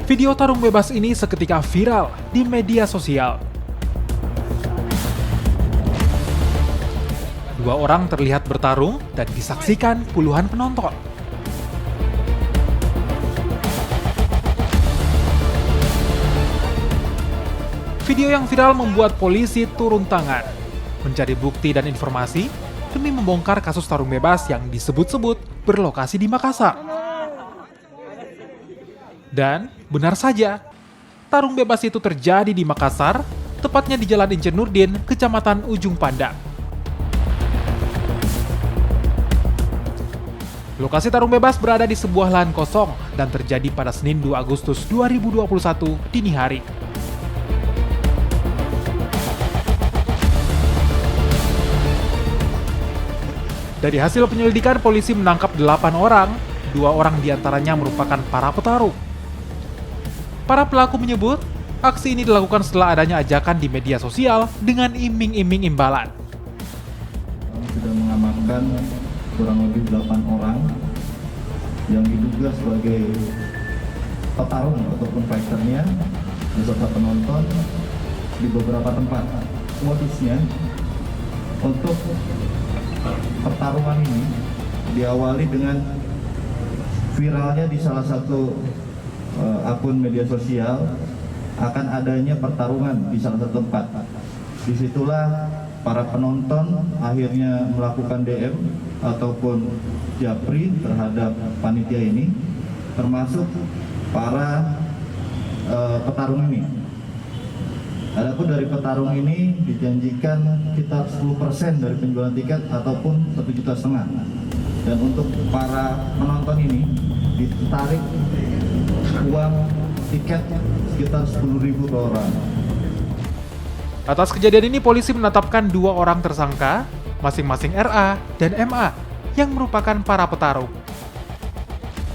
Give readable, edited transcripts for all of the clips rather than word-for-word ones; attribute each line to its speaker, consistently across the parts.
Speaker 1: Video tarung bebas ini seketika viral di media sosial. Dua orang terlihat bertarung dan disaksikan puluhan penonton. Video yang viral membuat polisi turun tangan, mencari bukti dan informasi demi membongkar kasus tarung bebas yang disebut-sebut berlokasi di Makassar. Dan benar saja, tarung bebas itu terjadi di Makassar, tepatnya di Jalan Injen Nurdin, Kecamatan Ujung Pandang. Lokasi tarung bebas berada di sebuah lahan kosong dan terjadi pada Senin 2 Agustus 2021 dini hari. Dari hasil penyelidikan, polisi menangkap 8 orang, 2 orang diantaranya merupakan para petarung. Para pelaku menyebut, aksi ini dilakukan setelah adanya ajakan di media sosial dengan iming-iming imbalan.
Speaker 2: Kami sudah mengamankan kurang lebih 8 orang yang diduga sebagai petarung ataupun fighternya beserta penonton di beberapa tempat. Modusnya untuk pertarungan ini diawali dengan viralnya di salah satu akun media sosial akan adanya pertarungan di salah satu tempat. Disitulah para penonton akhirnya melakukan DM ataupun japri terhadap panitia ini, termasuk para petarung ini. Adapun dari petarung ini dijanjikan sekitar 10% dari penjualan tiket ataupun 1,5 juta. Dan untuk para penonton ini ditarik uang tiket sekitar 10.000 per orang.
Speaker 1: Atas kejadian ini, polisi menetapkan 2 orang tersangka, masing-masing RA dan MA, yang merupakan para petarung.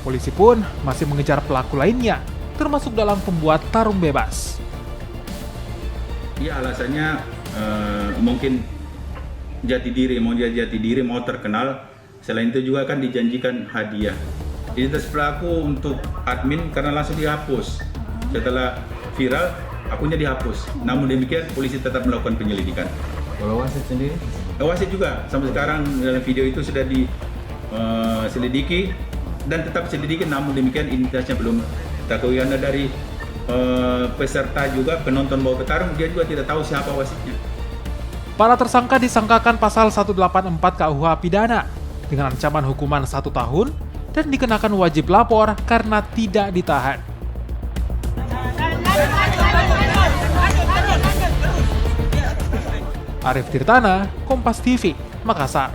Speaker 1: Polisi pun masih mengejar pelaku lainnya, termasuk dalam pembuat tarung bebas.
Speaker 3: Ya, alasannya mungkin jati diri, mau terkenal. Selain itu juga kan dijanjikan hadiah. Identitas pelaku untuk admin karena langsung dihapus. Setelah viral, akunnya dihapus. Namun demikian, polisi tetap melakukan penyelidikan.
Speaker 2: Kalau wasit sendiri?
Speaker 3: Wasit juga, sampai sekarang dalam video itu sudah diselidiki dan tetap selidiki. Namun demikian, identitasnya belum diketahui. Karena dari peserta juga, penonton bawa petarung, dia juga tidak tahu siapa wasitnya.
Speaker 1: Para tersangka disangkakan pasal 184 KUH Pidana dengan ancaman hukuman 1 tahun dan dikenakan wajib lapor karena tidak ditahan. Arif Tirtana, Kompas TV, Makassar.